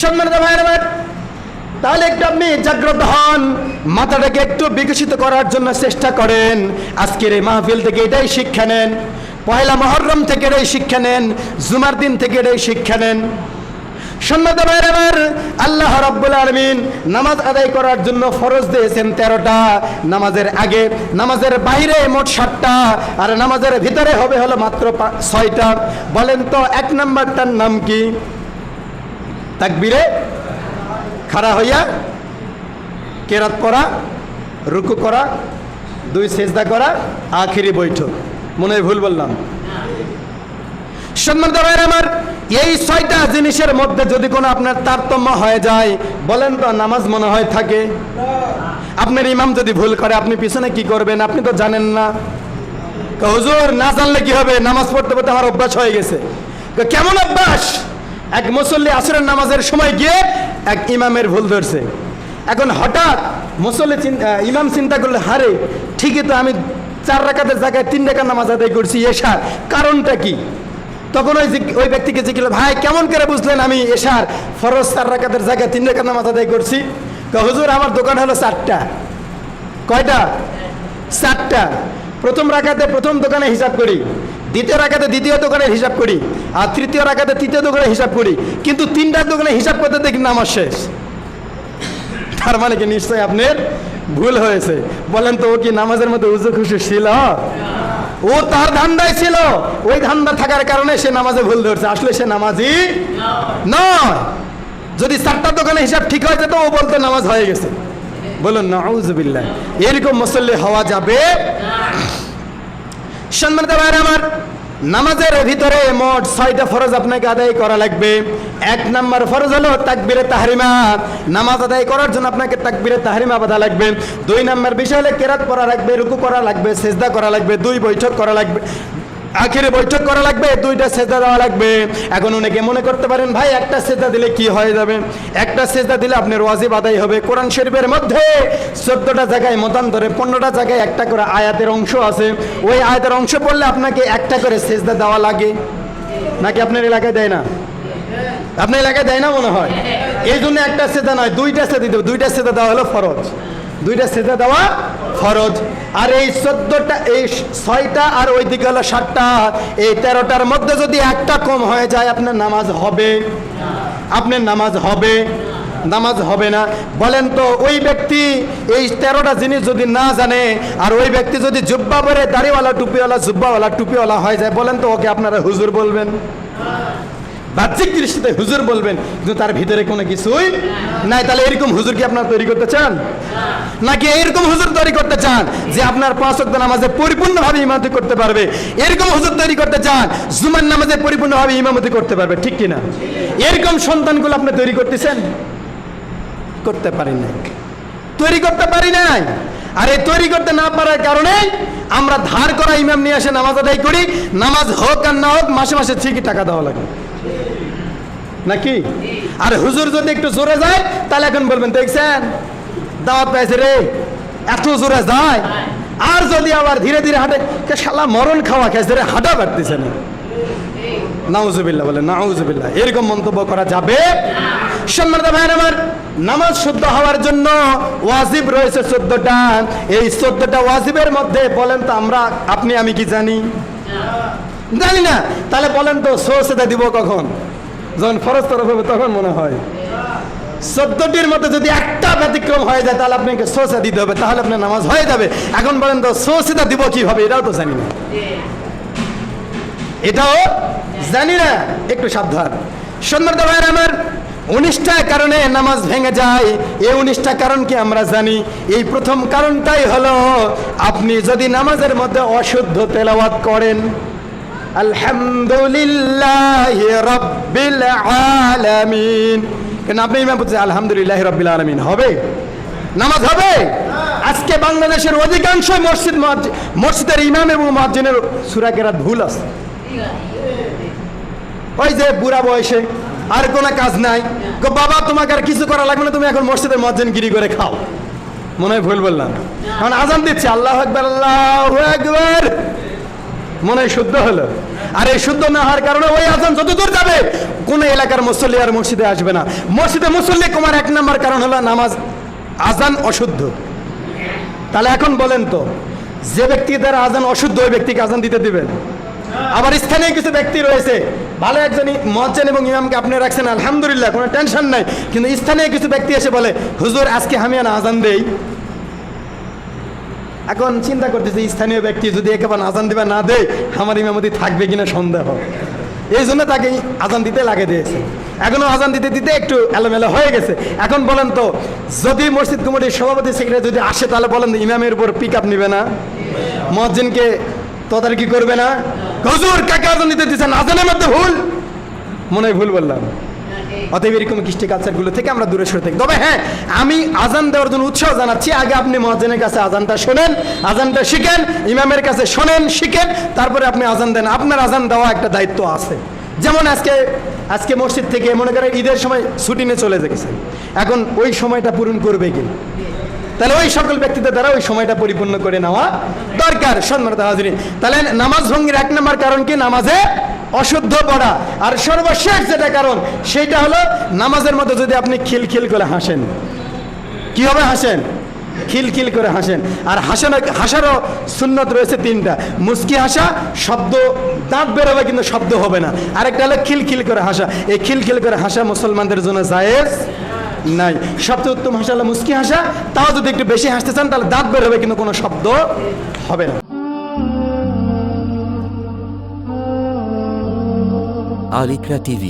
সম্মানিত ভাইয়েরা আমার, তাহলে একটু আপনি জাগ্রত হন, মাথাটাকে একটু বিকশিত করার জন্য চেষ্টা করেন। আজকের এই মাহফিল থেকে এটাই শিক্ষা নেন, পয়লা মুহররম থেকে এটাই শিক্ষা নেন, জুমার দিন থেকে এটাই শিক্ষা নেন। সম্মানিত ভাইয়েরা আমার, আল্লাহ রাব্বুল আলামিন নামাজ আদায় করার জন্য ফরজ দিয়েছেন 13টা। নামাজের আগে, নামাজের বাইরে মোট 7টা, আর নামাজের ভিতরে হবে হলো মাত্র 6টা। বলেন তো 1 নাম্বারটার নাম কি? তাকবীরে খাড়া হইয়া কেরাত পড়া, রুকু করা, 2 সেজদা করা, আখিরি বৈঠক। মনে হয় ভুল বললাম? সম্মানিত ভাইয়েরা আমার, এই 6টা জিনিসের মধ্যে যদি কোনো আপনার তারতম্য হয়ে যায়, বলেন তো নামাজ মনে হয় থাকে? আপনার ইমাম যদি ভুল করে, আপনি পিছনে কি করবেন? আপনি তো জানেন না। হুজুর না জানলে কি হবে, নামাজ পড়তে পড়তে আমার অভ্যাস হয়ে গেছে। কেমন অভ্যাস? এক মুসল্লি আসরের নামাজের সময় গিয়ে এক ইমামের ভুল ধরছে। এখন হঠাৎ মুসল্লি ইমাম চিন্তা করলে, হারে ঠিকই তো, আমি 4 রাকাতের জায়গায় 3 রাকাত নামাজ আদায় করছি এশার, কারণটা কি? তখন ওই ব্যক্তিকে জিজ্ঞেস, ভাই কেমন করে বুঝলেন আমি এশার ফরজ 4 রাকাতের জায়গায় 3 রাকাত নামাজ আদায় করছি? হুজুর আমার দোকান হলো 4টা। কয়টা? 4টা। প্রথম রাকাতে প্রথম দোকানে হিসাব করি, দ্বিতীয় রাকাতে দ্বিতীয় দোকানের হিসাব করি, আর তৃতীয় রাকাতে তৃতীয় দোকানের হিসাব করি, কিন্তু 3টা দোকানে হিসাব করতে দেখি নামাজ শেষ। তার মানে কি নিশ্চয়ই আপনার ভুল হয়েছে। বলেন তো ও কি নামাজের মধ্যে উজু খুশি ছিল? ও তার ধান্দায় ছিল, ওই ধান্দা থাকার কারণে সে নামাজে ভুল ধরছে, আসলে সে নামাজি নয়। যদি 4টা দোকানে হিসাব ঠিক হয়ে যেত, ও বলতো নামাজ হয়ে গেছে। বলুন নাউযুবিল্লাহ। এরকম মুসল্লি হওয়া যাবে? সম্মানিত ভাইরা আমার, নামাজের ভিতরে মোট 6টা ফরজ আপনাকে আদায় করা লাগবে। 1 নাম্বার ফরজ হলো তাকবীরে তাহরিমা। নামাজ আদায় করার জন্য আপনাকে তাকবীরে তাহরিমা বাঁধা লাগবে। 2 নাম্বার বিষয় হলো কেরাত পড়া লাগবে, রুকু করা লাগবে, সেজদা করা লাগবে, 2 বৈঠক করা লাগবে, আখিরে বৈঠক করা লাগবে, 2টা সেজদা দেওয়া লাগবে। এখন অনেকে মনে করতে পারেন, ভাই একটা সেজদা দিলে কি হয়ে যাবে? একটা সেজদা দিলে আপনার ওয়াজিব আদায় হবে। কোরআন শরীফের মধ্যে 14টা জায়গায় মতান্তরে 15টা জায়গায় একটা করে আয়াতের অংশ আছে। ওই আয়াতের অংশ পড়লে আপনাকে একটা করে সেজদা দেওয়া লাগে, নাকি আপনার এলাকায় দেয় না? আপনার এলাকায় দেয় না মনে হয়। এই জন্য একটা সেজদা নয়, 2টা সেজদা দিতে হবে। 2টা সেজদা দেওয়া হলো ফরজ, 2টা সেজদা দেওয়া ফরজ। আর এই 14টা, এই 6টা আর ওই দিকে হলো 7টা, এই 13টার মধ্যে যদি একটা কম হয়ে যায়, আপনার নামাজ হবে? আপনার নামাজ হবে? নামাজ হবে না। বলেন তো ওই ব্যক্তি এই 13টা জিনিস যদি না জানে, আর ওই ব্যক্তি যদি জুব্বা পরে দাড়িওয়ালা টুপিওয়ালা জুব্বাওয়ালা টুপিওয়ালা হয়ে যায়, বলেন তো ওকে আপনারা হুজুর বলবেন? বাহ্যিক দৃষ্টিতে হুজুর বলবেন, কিন্তু তার ভিতরে কোনো কিছুই নাই। তাহলে এরকম হুজুর কি আপনারা তৈরি করতে চান? নাকি এরকম হুজুর তৈরি করতে চান যে আপনার 5 ওয়াক্ত নামাজে পরিপূর্ণভাবে ইমামতি করতে পারবে? এরকম হুজুর তৈরি করতে চান জুমার নামাজে পরিপূর্ণভাবে ইমামতি করতে পারবে, ঠিক কিনা? এরকম সন্তানগুলো আপনি তৈরি করতেছেন? করতে পারি নাই, তৈরি করতে পারি নাই। আর এই তৈরি করতে না পারার কারণে আমরা ধার করা ইমাম নিয়ে এসে নামাজ আদায় করি। নামাজ হোক আর না হোক, মাসে মাসে ঠিকই টাকা দেওয়া লাগে, নাকি? আর হুজুর যদি একটু জোরে যায়, তাহলে এখন বলবেন, দেখছেন দাওয়াত পাইছে রে, এত জোরে যায়। আর যদি আবার ধীরে ধীরে হাঁটে, শালা মরণ খাওয়া খাইছে রে, হাঁটা পারতেছে না। নাউজুবিল্লাহ, বলে নাউজুবিল্লাহ। এরকম মন্তব্য করা যাবে? সম্মানিত ভাইয়েরা আমার, নামাজ শুদ্ধ হওয়ার জন্য ওয়াজিব রয়েছে 14টা। এই 14টা ওয়াজিবের মধ্যে বলেন তো আপনি আমি কি জানি? জানি না। তাহলে বলেন তো সুজদা দিব কখন? যখন ফরজ তরফ হবে তখন মনে হয়। 14টির মধ্যে যদি একটা ব্যতিক্রম হয়ে যায়, তাহলে আপনাকে সুজদা দিতে হবে, তাহলে আপনার নামাজ হয়ে যাবে। এখন বলেন তো সুজদা দিব কিভাবে? এটাও তো জানি না, এটাও জানি না। একটু সাবধান। সম্মানিত ভাইয়েরা আমার, 19টা কারণে নামাজ ভেঙে যায়। এই 19টা কারণ কি আমরা জানি? এই প্রথম কারণটাই হলো, আপনি যদি নামাজের মধ্যে অশুদ্ধ তেলাওয়াত করেন, আলহামদুলিল্লাহি রাব্বিল আলামিন, কেন আপনি ইমাম বলছেন আলহামদুলিল্লাহি রাব্বিল আলামিন, হবে? নামাজ হবে? আজকে বাংলাদেশের অধিকাংশ মসজিদের ইমাম এবং মুয়াজ্জিনের সূরা কেরাত ভুল আছে। ওই যে বুড়া বয়সে আর কোনো কাজ নাই, বাবা তোমাকে আর কিছু করা লাগবে না, তুমি এখন মসজিদের মুয়াজ্জিনগিরি করে খাও। মনে হয় ভুল বললাম। এখন আজান দিচ্ছে, আল্লাহু আকবার আল্লাহু আকবার, মনে হয় শুদ্ধ হলো। আর এই শুদ্ধ না হওয়ার কারণে ওই আজান যতদূর যাবে কোনো এলাকার মুসল্লি আর মসজিদে আসবে না। মসজিদে মুসল্লি কমার 1 নম্বর কারণ হলো নামাজ, আজান অশুদ্ধ। তাহলে এখন বলেন তো, যে ব্যক্তি দ্বারা আজান অশুদ্ধ, ওই ব্যক্তিকে আজান দিতে দিবেন? আবার স্থানীয় কিছু ব্যক্তি রয়েছে, ভালো একজন মুয়াজ্জিন এবং ইমামকে আপনি রাখছেন, আলহামদুলিল্লাহ, কোনো টেনশন নাই, কিন্তু স্থানীয় কিছু ব্যক্তি এসে বলে, হুজুর আজকে আমি আজান দেই। এখন চিন্তা করতেছে, স্থানীয় ব্যক্তি যদি একেবারে আজান দিবা না দেয়, আমার ইমামতি থাকবে কিনা সন্দেহ, এই জন্য তাকে আজান দিতে লাগে দিয়েছে। এখনো আজান দিতে দিতে একটু এলোমেলো হয়ে গেছে। এখন বলেন তো, যদি মসজিদ কমিটির সভাপতি সেক্রেটারি যদি আসে, তাহলে বলেন ইমামের উপর পিক আপ নিবে না? মুয়াজ্জিনকে তদারকি করবে না? হুজুর কাকে আজান দিতে দিচ্ছেন, আজানের মধ্যে ভুল, মনে হয় ভুল বললাম। অতএব এরকম কৃষ্টি কালচারগুলো থেকে আমরা দূরে সরে থাকি। তবে হ্যাঁ, আমি আজান দেওয়ার জন্য উৎসাহ জানাচ্ছি, আগে আপনি মুয়াজ্জিনের কাছে আজানটা শোনেন, আজানটা শিখেন, ইমামের কাছে শোনেন, শিখেন, তারপরে আপনি আজান দেন। আপনার আজান দেওয়া একটা দায়িত্ব আছে। যেমন আজকে মসজিদ থেকে মনে করেন ঈদের সময় ছুটি নিয়ে চলে গেছেন, এখন ওই সময়টা পূরণ করবে কি? তাহলে ওই সকল ব্যক্তিদের দ্বারা ওই সময়টা পরিপূর্ণ করে নেওয়া দরকার। সম্মানিত হাজিরিন, তাহলে নামাজ ভঙ্গের 1 নম্বর কারণ কি? নামাজে অশুদ্ধ পড়া। আর সর্বশেষ যেটা কারণ, সেইটা হলো নামাজের মধ্যে যদি আপনি খিলখিল করে হাসেন। কি হবে? হাসেন, খিলখিল করে হাসেন। আর হাসারও সুন্নত রয়েছে 3টা। মুস্কি হাসা, শব্দ, দাঁত বেরোবে কিন্তু শব্দ হবে না। আরেকটা হলো খিলখিল করে হাসা। এই খিলখিল করে হাসা মুসলমানদের জন্য জায়েজ নাই। সবচেয়ে উত্তম হাসা হলো মুস্কি হাসা, তাও যদি একটু বেশি হাসতে চান তাহলে দাঁত বের হবে কিন্তু কোনো শব্দ হবে না। Al Iqra TV